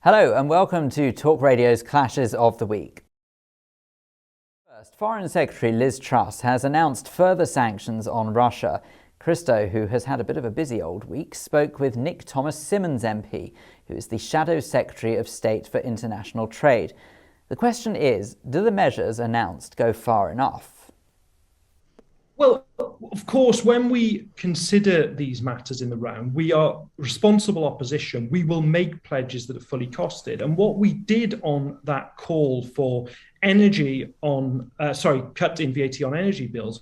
Hello and welcome to Talk Radio's Clashes of the Week. First, Foreign Secretary Liz Truss has announced further sanctions on Russia. Christo, who has had a bit of a busy old week, spoke with Nick Thomas-Symonds MP, who is the Shadow Secretary of State for International Trade. The question is, do the measures announced go far enough? Well, of course, when we consider these matters in the round, we are responsible opposition. We will make pledges that are fully costed. And what we did on that call for cut in VAT on energy bills,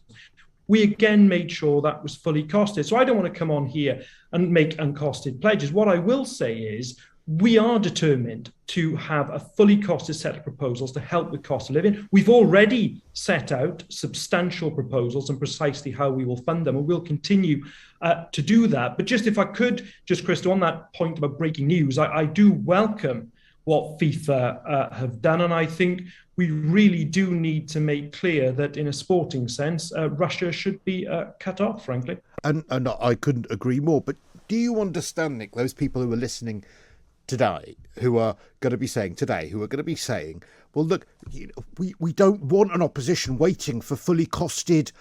we again made sure that was fully costed. So I don't want to come on here and make uncosted pledges. What I will say is we are determined to have a fully costed set of proposals to help with cost of living. We've already set out substantial proposals and precisely how we will fund them, and we'll continue to do that. But just if I could, just Christo, on that point about breaking news, I do welcome what FIFA have done, and I think we really do need to make clear that in a sporting sense, Russia should be cut off, frankly. And I couldn't agree more. But do you understand, Nick, those people who are listening today who are going to be saying, well, look, we don't want an opposition waiting for fully costed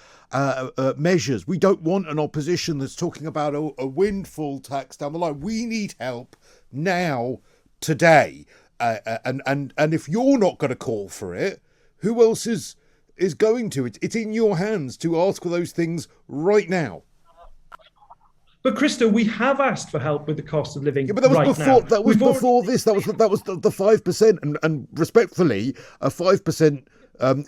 measures. We don't want an opposition that's talking about a windfall tax down the line. We need help now, today. And if you're not going to call for it, who else is going to? It's in your hands to ask for those things right now. But Christo, we have asked for help with the cost of living. Yeah, but that was right before. Now. That was before this. That was the 5%, and respectfully, a 5%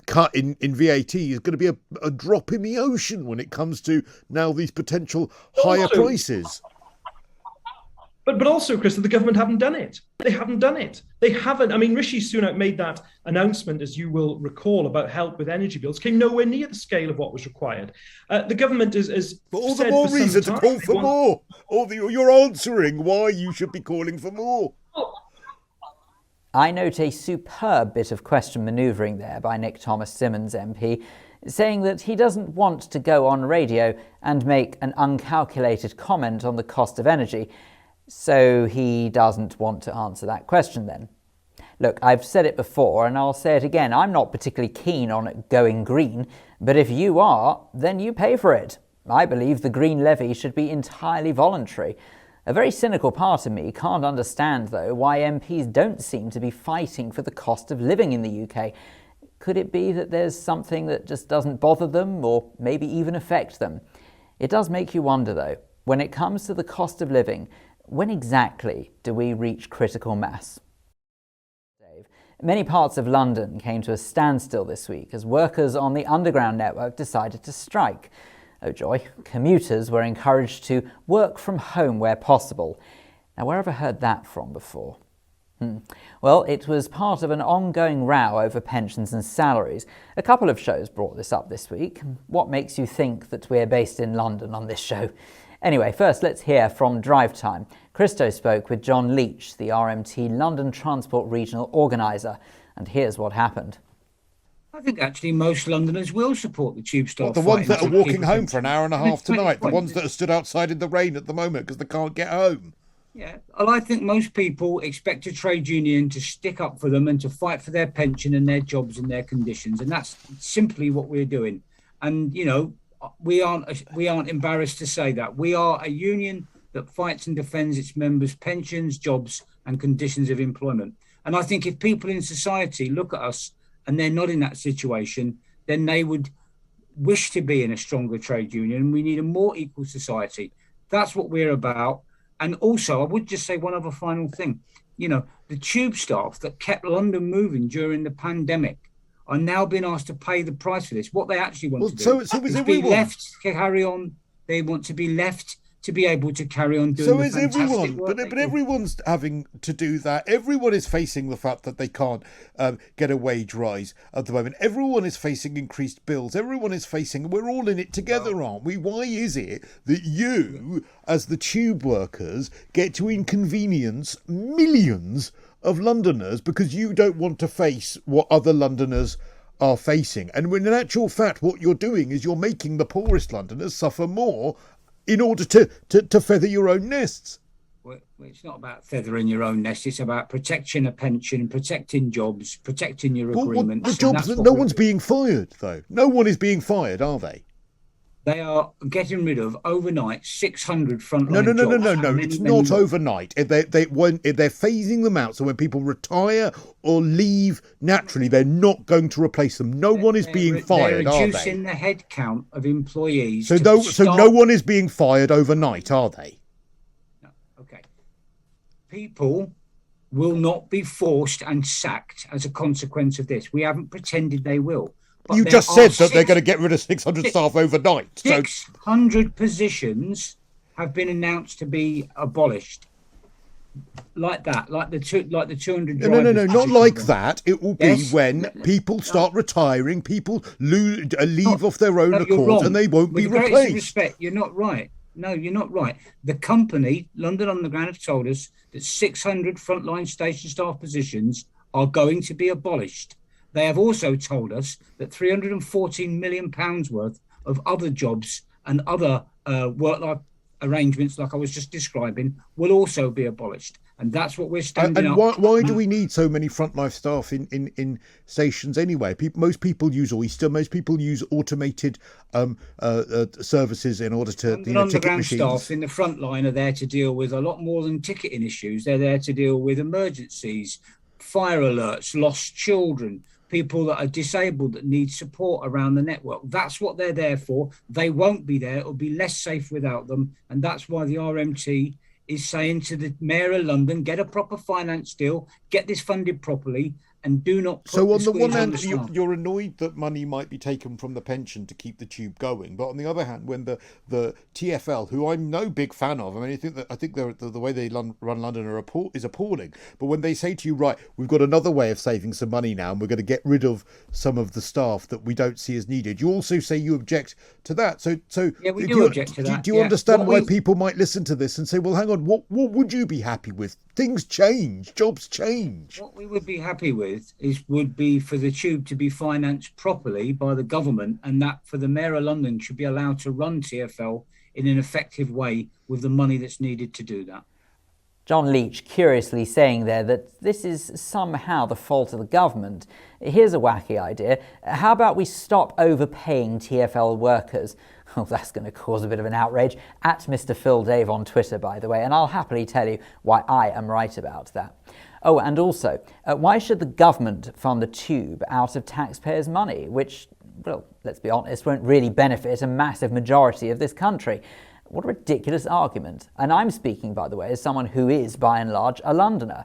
cut in VAT is going to be a drop in the ocean when it comes to now these potential higher prices. But also, Christo, the government haven't done it. They haven't done it. They haven't. I mean, Rishi Sunak made that announcement, as you will recall, about help with energy bills, came nowhere near the scale of what was required. The government is but all the more reason to call for more. You're answering why you should be calling for more. I note a superb bit of question manoeuvring there by Nick Thomas-Symonds MP, saying that he doesn't want to go on radio and make an uncalculated comment on the cost of energy. So he doesn't want to answer that question then. Look, I've said it before and I'll say it again. I'm not particularly keen on it going green, but if you are, then you pay for it. I believe the green levy should be entirely voluntary. A very cynical part of me can't understand, though, why MPs don't seem to be fighting for the cost of living in the UK. Could it be that there's something that just doesn't bother them or maybe even affect them? It does make you wonder, though, when it comes to the cost of living, when exactly do we reach critical mass? Many parts of London came to a standstill this week as workers on the Underground network decided to strike. Oh joy, commuters were encouraged to work from home where possible. Now, where have I heard that from before? Well, it was part of an ongoing row over pensions and salaries. A couple of shows brought this up this week. What makes you think that we're based in London on this show? Anyway, first let's hear from Drive Time. Christo spoke with John Leach, the RMT London Transport Regional Organiser, and here's what happened. I think actually most Londoners will support the tube staff. The ones that are walking home for an hour and a half tonight, the ones that are stood outside in the rain at the moment because they can't get home. Yeah, well, I think most people expect a trade union to stick up for them and to fight for their pension and their jobs and their conditions, and that's simply what we're doing. And you know, we aren't embarrassed to say that we are a union that fights and defends its members' pensions, jobs, and conditions of employment. And I think if people in society look at us and they're not in that situation, then they would wish to be in a stronger trade union. We need a more equal society. That's what we're about. And also, I would just say one other final thing. You know, the tube staff that kept London moving during the pandemic are now being asked to pay the price for this. What they actually want to do is be left to carry on. They want to be left to be able to carry on doing the fantastic work. So is everyone, but everyone's having to do that. Everyone is facing the fact that they can't get a wage rise at the moment. Everyone is facing increased bills. Everyone is facing, we're all in it together, aren't we? Why is it that you, as the tube workers, get to inconvenience millions of Londoners because you don't want to face what other Londoners are facing? And when in actual fact, what you're doing is you're making the poorest Londoners suffer more in order to feather your own nests. Well, it's not about feathering your own nest. It's about protecting a pension, protecting jobs, protecting your agreements. The jobs that no one's being fired, though. No one is being fired, are they? They are getting rid of overnight 600 frontline jobs. No. It's not overnight. If they're phasing them out, so when people retire or leave naturally, they're not going to replace them. No one is being fired, are they? They're reducing the head count of employees. So no one is being fired overnight, are they? No. Okay. People will not be forced and sacked as a consequence of this. We haven't pretended they will. But you just said that they're going to get rid of 600 staff overnight. 600 positions have been announced to be abolished. Like that, like the 200. No, not like that. It will be when people start retiring, people leave off their own accord, and they won't be replaced. With the greatest respect, you're not right. No, you're not right. The company, London Underground, have told us that 600 frontline station staff positions are going to be abolished. They have also told us that £314 million worth of other jobs and other work-life arrangements, like I was just describing, will also be abolished. And that's what we're standing up. And why do we need so many frontline staff in stations anyway? Most people use Oyster. Most people use automated services in order to ticket machines. Staff in the front line are there to deal with a lot more than ticketing issues. They're there to deal with emergencies, fire alerts, lost children, people that are disabled that need support around the network. That's what they're there for. They won't be there. It'll be less safe without them. And that's why the RMT is saying to the Mayor of London, get a proper finance deal, get this funded properly, and do not put So on the one hand, you're annoyed that money might be taken from the pension to keep the tube going, but on the other hand, when the TfL, who I'm no big fan of, I mean, I think the way they run London is appalling. But when they say to you, right, we've got another way of saving some money now, and we're going to get rid of some of the staff that we don't see as needed, you also say you object to that. So yeah, we do object to that. Do you understand why people might listen to this and say, well, hang on, what would you be happy with? Things change, jobs change. What we would be happy with would be for the tube to be financed properly by the government, and that for the Mayor of London should be allowed to run TfL in an effective way with the money that's needed to do that. John Leach curiously saying there that this is somehow the fault of the government. Here's a wacky idea. How about we stop overpaying TfL workers? Oh, that's going to cause a bit of an outrage. At Mr. Phil Dave on Twitter, by the way, and I'll happily tell you why I am right about that. Oh, and also, why should the government fund the tube out of taxpayers' money, which, well, let's be honest, won't really benefit a massive majority of this country? What a ridiculous argument. And I'm speaking, by the way, as someone who is, by and large, a Londoner.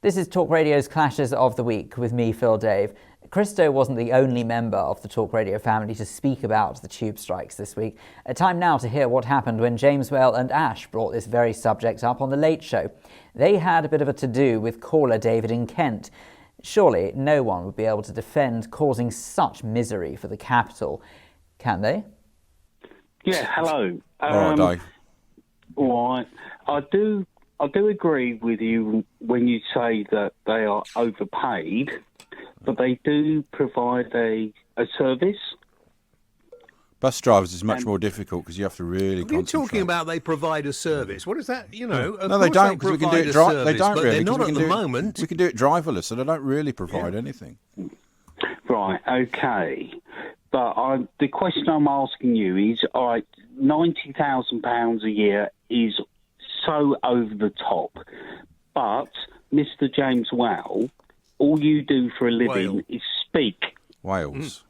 This is Talk Radio's Clashes of the Week with me, Phil Dave. Christo wasn't the only member of the Talk Radio family to speak about the tube strikes this week. Time now to hear what happened when James Whale and Ash brought this very subject up on The Late Show. They had a bit of a to-do with caller David in Kent. Surely no one would be able to defend causing such misery for the capital, can they? Yeah, hello. All right, Dave. All right. I do agree with you when you say that they are overpaid, but they do provide a service. Bus drivers is much more difficult because you have to really concentrate. What are you talking about? They provide a service. What is that? You know, no, they don't, because we can do it. They don't really. They're not at the moment. We can do it driverless, so they don't really provide anything. Right. Okay. But the question I'm asking you is, all right, £90,000 a year is so over the top, but Mr. James Whale, all you do for a living is speak. Wales.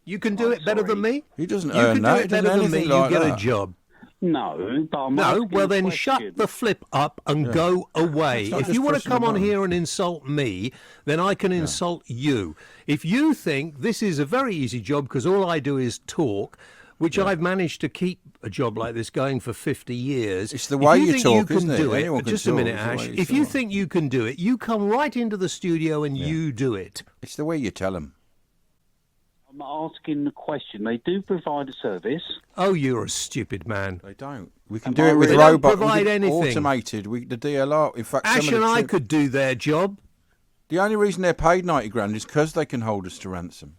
You can do it better than me? He doesn't earn that. You can do it better than me, you get a job. No, but I'm No, well then question. shut the flip up and go away. If you want to come on here and insult me, then I can insult you. If you think this is a very easy job because all I do is talk, which I've managed to keep a job like this going for 50 years. It's the way you talk, isn't it? Anyone can just a talk, minute, Ash. If you think you can do it, you come right into the studio and you do it. It's the way you tell them. I'm asking the question. They do provide a service. Oh, you're a stupid man. They don't. We can do it with robots. Provide anything. Automated. The DLR. In fact, Ash and I could do their job. The only reason they're paid 90 grand is because they can hold us to ransom.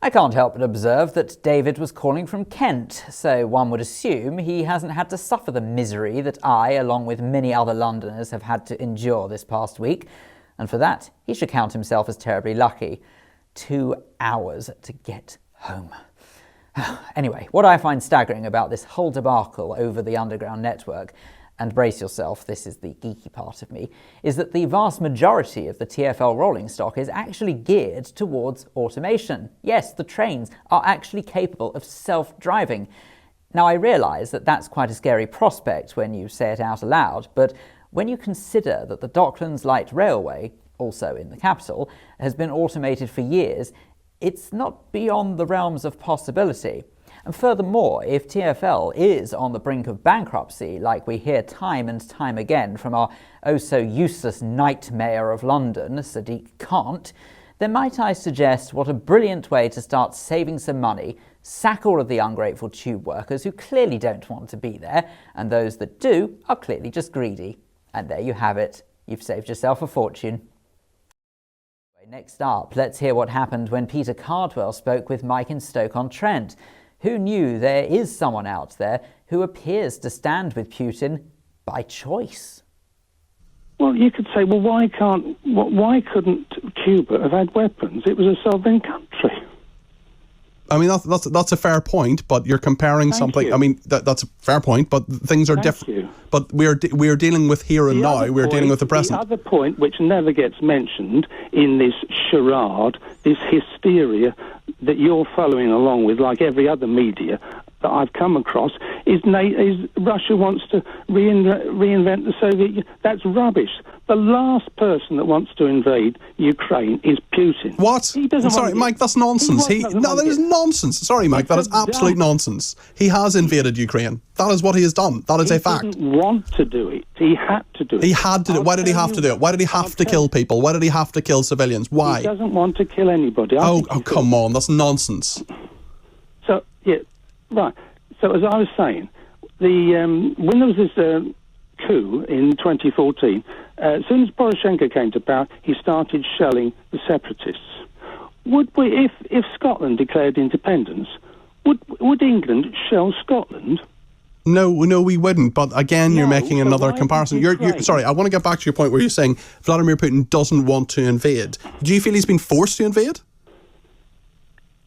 I can't help but observe that David was calling from Kent, so one would assume he hasn't had to suffer the misery that I, along with many other Londoners, have had to endure this past week, and for that he should count himself as terribly lucky. 2 hours to get home. Anyway, what I find staggering about this whole debacle over the underground network, and brace yourself, this is the geeky part of me, is that the vast majority of the TfL rolling stock is actually geared towards automation. Yes, the trains are actually capable of self-driving. Now, I realise that that's quite a scary prospect when you say it out aloud, but when you consider that the Docklands Light Railway, also in the capital, has been automated for years, it's not beyond the realms of possibility. And furthermore, if TfL is on the brink of bankruptcy, like we hear time and time again from our oh-so-useless nightmare of London, Sadiq Kant, then might I suggest what a brilliant way to start saving some money, sack all of the ungrateful tube workers who clearly don't want to be there, and those that do are clearly just greedy. And there you have it. You've saved yourself a fortune. Next up, let's hear what happened when Peter Cardwell spoke with Mike in Stoke-on-Trent. Who knew there is someone out there who appears to stand with Putin by choice? Well, you could say, well, why couldn't Cuba have had weapons? It was a sovereign country. I mean, that's a fair point, but you're comparing something. You. I mean, that's a fair point, but things are different. But we're dealing with here and now. We're dealing with the present. The other point, which never gets mentioned in this charade, this hysteria that you're following along with, like every other media that I've come across, is Russia wants to reinvent the Soviet Union. That's rubbish. The last person that wants to invade Ukraine is Putin. What? Sorry, Mike, that's nonsense. That is nonsense. Sorry, Mike, that is absolute nonsense. He has invaded Ukraine. That is what he has done. That is a fact. He didn't want to do it. He had to do it. He had to do it. Why did he have to do it? Why did he have to kill people? Why did he have to kill civilians? Why? He doesn't want to kill anybody. Oh, come on. That's nonsense. So, yeah, right. So, as I was saying, when there was this coup in 2014, as soon as Poroshenko came to power, he started shelling the separatists. Would we, if Scotland declared independence, would England shell Scotland? No, we wouldn't. But again, you're making another comparison. You're sorry. I want to get back to your point where you're saying Vladimir Putin doesn't want to invade. Do you feel he's been forced to invade?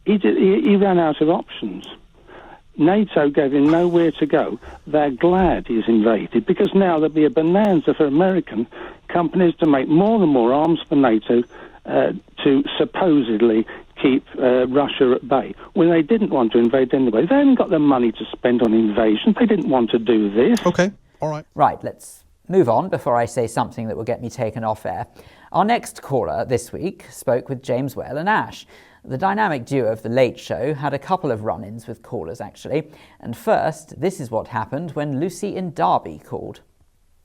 He ran out of options. NATO gave him nowhere to go. They're glad he's invaded because now there'll be a bonanza for American companies to make more and more arms for NATO to supposedly keep Russia at bay, when they didn't want to invade anyway. They haven't got the money to spend on invasion. They didn't want to do this. Okay, all right. Right, let's move on before I say something that will get me taken off air. Our next caller this week spoke with James Whale and Ash. The dynamic duo of The Late Show had a couple of run-ins with callers, actually. And first, this is what happened when Lucy in Derby called.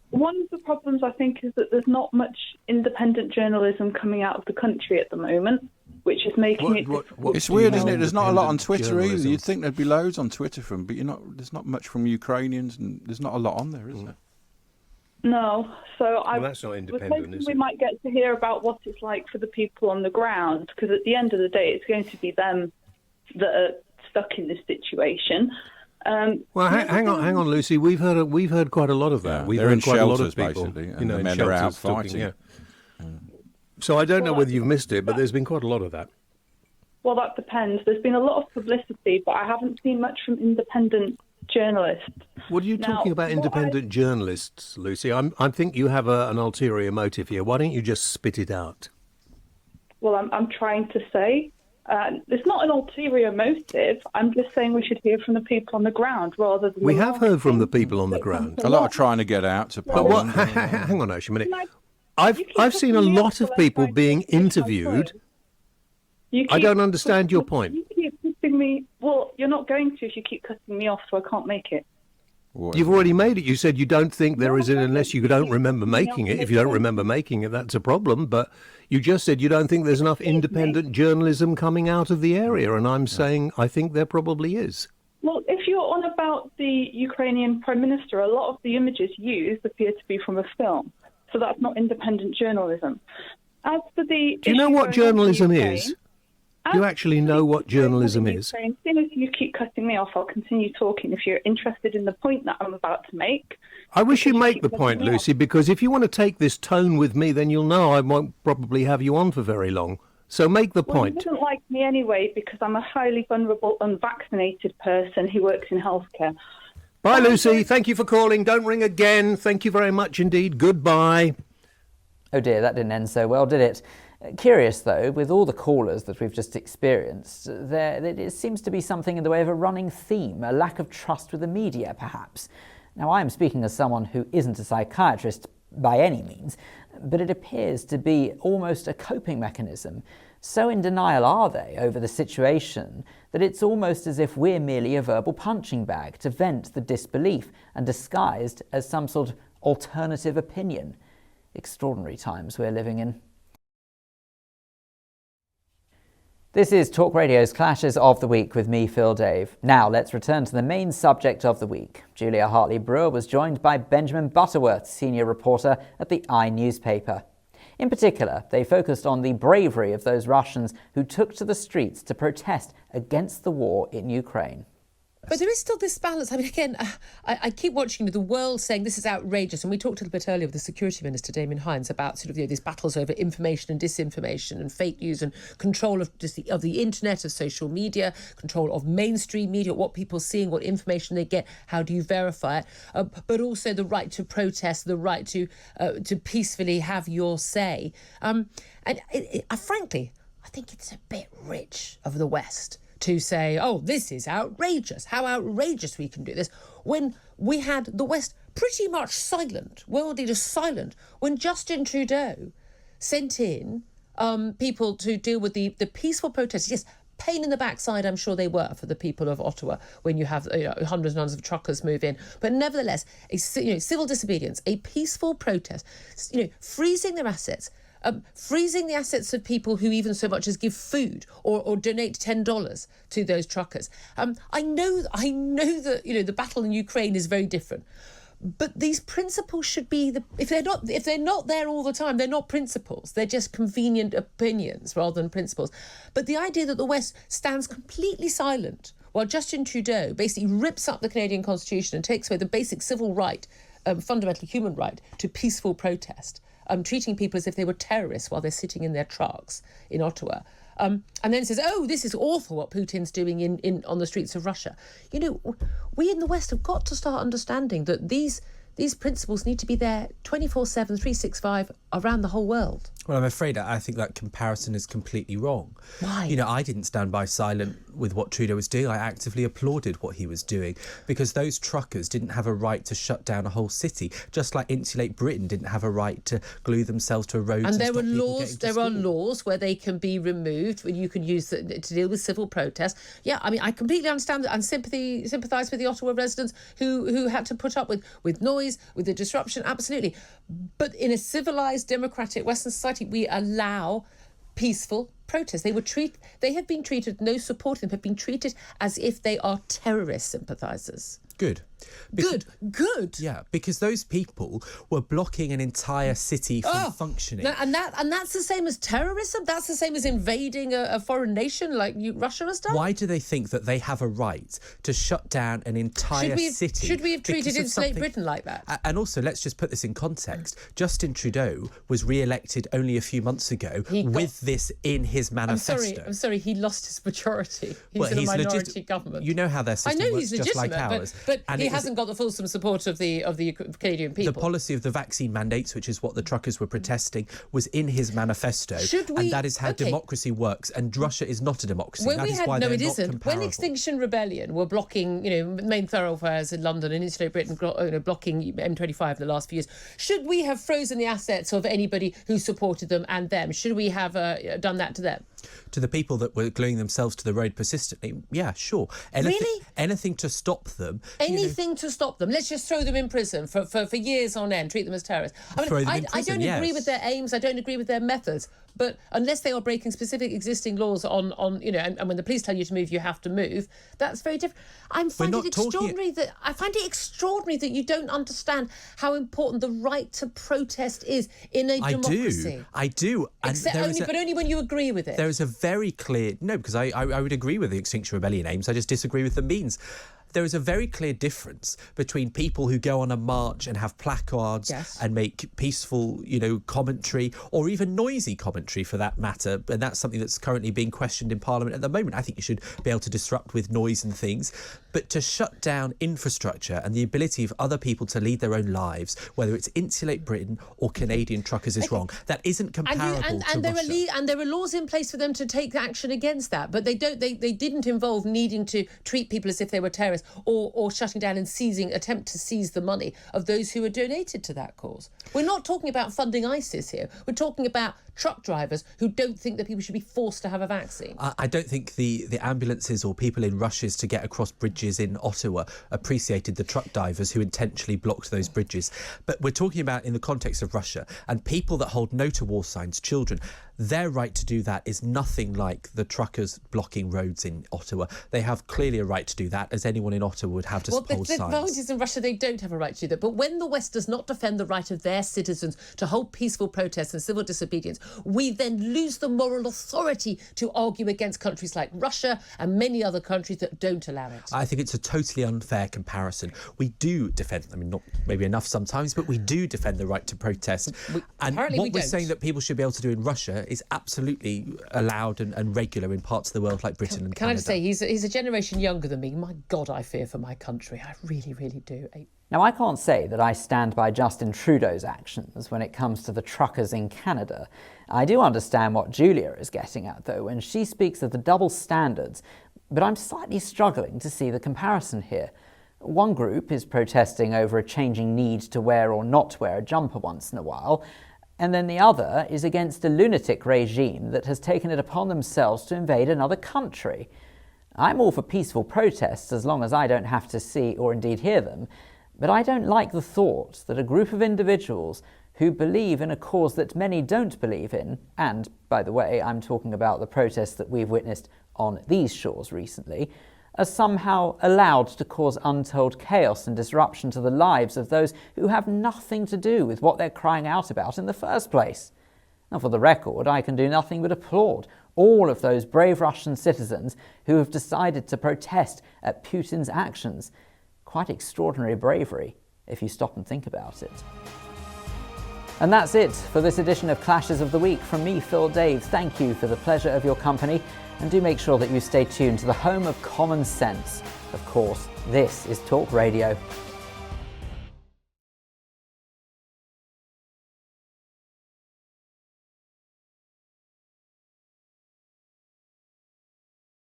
One of the problems, I think, is that there's not much independent journalism coming out of the country at the moment, which is making it difficult. It's weird, isn't it? There's not a lot on Twitter either. You'd think there'd be loads on Twitter but there's not much from Ukrainians, and there's not a lot on there, is there? No, so that's not independent, was hoping is we it? might get to hear about what it's like for the people on the ground, because at the end of the day, it's going to be them that are stuck in this situation. Well, hang on, Lucy. We've heard quite a lot of that. Yeah, we've they're heard in quite shelters, a lot of people, basically, and in the men are out shelters fighting. So I don't know whether you've missed it, but there's been quite a lot of that. Well, that depends. There's been a lot of publicity, but I haven't seen much from independent journalists. What are you talking about, independent journalists, Lucy? I think you have an ulterior motive here. Why don't you just spit it out? Well, I'm trying to say it's not an ulterior motive. I'm just saying we should hear from the people on the ground rather than... We have heard from the people on the ground. A lot of trying to get out to But what? Hang on, Ash, a minute. I've seen a lot of people being interviewed. I don't understand your point. You keep cutting me. Well, you're not going to if you keep cutting me off, so I can't make it. You've already made it. You said you don't think there is it unless you don't remember making it. If you don't remember making it, that's a problem. But you just said you don't think there's enough independent journalism coming out of the area, and I'm saying I think there probably is. Well, if you're on about the Ukrainian Prime Minister, a lot of the images used appear to be from a film, so that's not independent journalism. As for the... Do you know what journalism is? Do you actually know what journalism is? As soon as you keep cutting me off, I'll continue talking if you're interested in the point that I'm about to make. I wish you'd make the point, Lucy, because if you want to take this tone with me, then you'll know I won't probably have you on for very long. So make the point. You wouldn't like me anyway because I'm a highly vulnerable, unvaccinated person who works in healthcare. Bye, Lucy. Thank you for calling. Don't ring again. Thank you very much indeed. Goodbye. Oh dear, that didn't end so well, did it? Curious though, with all the callers that we've just experienced, there seems to be something in the way of a running theme, a lack of trust with the media, perhaps. Now, I am speaking as someone who isn't a psychiatrist by any means, but it appears to be almost a coping mechanism. So in denial are they over the situation that it's almost as if we're merely a verbal punching bag to vent the disbelief and disguised as some sort of alternative opinion. Extraordinary times we're living in. This is Talk Radio's Clashes of the Week with me, Phil Dave. Now let's return to the main subject of the week. Julia Hartley-Brewer was joined by Benjamin Butterworth, senior reporter at the newspaper. In particular, they focused on the bravery of those Russians who took to the streets to protest against the war in Ukraine. But there is still this balance. I mean, again, I keep watching the world saying this is outrageous. And we talked a little bit earlier with the Security Minister, Damien Hines, about sort of these battles over information and disinformation and fake news and control of the internet, of social media, control of mainstream media, what people are seeing, what information they get, how do you verify it, but also the right to protest, the right to peacefully have your say. Frankly, I think it's a bit rich of the West to say, oh, this is outrageous, how outrageous we can do this, when we had the West pretty much silent, world leaders silent, when Justin Trudeau sent in people to deal with the peaceful protests. Yes, pain in the backside, I'm sure they were for the people of Ottawa when you have hundreds and hundreds of truckers move in. But nevertheless, civil disobedience, a peaceful protest, freezing their assets, freezing the assets of people who even so much as give food or donate $10 to those truckers. I know that the battle in Ukraine is very different, but these principles should be if they're not there all the time, they're not principles. They're just convenient opinions rather than principles. But the idea that the West stands completely silent while Justin Trudeau basically rips up the Canadian Constitution and takes away the basic civil right, fundamental human right to peaceful protest. Treating people as if they were terrorists while they're sitting in their trucks in Ottawa. And then says, oh, this is awful what Putin's doing on the streets of Russia. We in the West have got to start understanding that these principles need to be there 24/7, 365 around the whole world. Well, I'm afraid I think that comparison is completely wrong. Why? I didn't stand by silent with what Trudeau was doing. I actively applauded what he was doing because those truckers didn't have a right to shut down a whole city, just like Insulate Britain didn't have a right to glue themselves to roads. And there are laws where they can be removed, where you can use to deal with civil protests. Yeah, I mean, I completely understand that and sympathise with the Ottawa residents who had to put up with noise, with the disruption, absolutely. But in a civilised, democratic Western society, we allow peaceful protests. They have been treated, no support of them, have been treated as if they are terrorist sympathisers. Good. Good. Yeah, because those people were blocking an entire city from functioning. And that's the same as terrorism? That's the same as invading a foreign nation like Russia has done? Why do they think that they have a right to shut down an entire city? Should we have treated Insulate Britain like that? And also, let's just put this in context. Justin Trudeau was re-elected only a few months ago with this in his manifesto. I'm sorry, he lost his majority. He's in a minority government. You know how their system works, just like ours. But he hasn't got the fulsome support of the Canadian people. The policy of the vaccine mandates, which is what the truckers were protesting, was in his manifesto. And that is how democracy works. And Russia is not a democracy. It isn't. When Extinction Rebellion were blocking, main thoroughfares in London and Insulate Britain, blocking M25 in the last few years, should we have frozen the assets of anybody who supported them and them? Should we have done that to them? To the people that were gluing themselves to the road persistently, yeah, sure. Anything to stop them. Anything to stop them. Let's just throw them in prison for years on end, treat them as terrorists. I don't agree with their aims, I don't agree with their methods, But unless they are breaking specific existing laws on and when the police tell you to move, you have to move. That's very different. I find it extraordinary that you don't understand how important the right to protest is in a democracy. I do. But only when you agree with it. There is a very clear... No, because I would agree with the Extinction Rebellion aims. I just disagree with the means. There is a very clear difference between people who go on a march and have placards and make peaceful, commentary, or even noisy commentary for that matter. And that's something that's currently being questioned in Parliament at the moment. I think you should be able to disrupt with noise and things. But to shut down infrastructure and the ability of other people to lead their own lives, whether it's Insulate Britain or Canadian truckers, is wrong. That isn't comparable to Russia. And there are laws in place for them to take action against that. But they didn't involve needing to treat people as if they were terrorists or shutting down and attempt to seize the money of those who were donated to that cause. We're not talking about funding ISIS here. We're talking about truck drivers who don't think that people should be forced to have a vaccine. I don't think the ambulances or people in rushes to get across bridges in Ottawa appreciated the truck divers who intentionally blocked those bridges. But we're talking about in the context of Russia, and people that hold no to war signs, children. Their right to do that is nothing like the truckers blocking roads in Ottawa. They have clearly a right to do that, as anyone in Ottawa would have to hold signs. The point is in Russia they don't have a right to do that. But when the West does not defend the right of their citizens to hold peaceful protests and civil disobedience, we then lose the moral authority to argue against countries like Russia and many other countries that don't allow it. I think it's a totally unfair comparison. We do defend, not maybe enough sometimes, but we do defend the right to protest. We're saying that people should be able to do in Russia is absolutely allowed and regular in parts of the world like Britain and Canada. Can I just say, he's a generation younger than me. My God, I fear for my country. I really, really do. Now, I can't say that I stand by Justin Trudeau's actions when it comes to the truckers in Canada. I do understand what Julia is getting at, though, when she speaks of the double standards, but I'm slightly struggling to see the comparison here. One group is protesting over a changing need to wear or not wear a jumper once in a while, and then the other is against a lunatic regime that has taken it upon themselves to invade another country. I'm all for peaceful protests as long as I don't have to see or indeed hear them, but I don't like the thought that a group of individuals who believe in a cause that many don't believe in, and, by the way, I'm talking about the protests that we've witnessed on these shores recently, are somehow allowed to cause untold chaos and disruption to the lives of those who have nothing to do with what they're crying out about in the first place. Now, for the record, I can do nothing but applaud all of those brave Russian citizens who have decided to protest at Putin's actions. Quite extraordinary bravery, if you stop and think about it. And that's it for this edition of Clashes of the Week. From me, Phil Dave, thank you for the pleasure of your company, and do make sure that you stay tuned to the home of common sense. Of course, this is Talk Radio.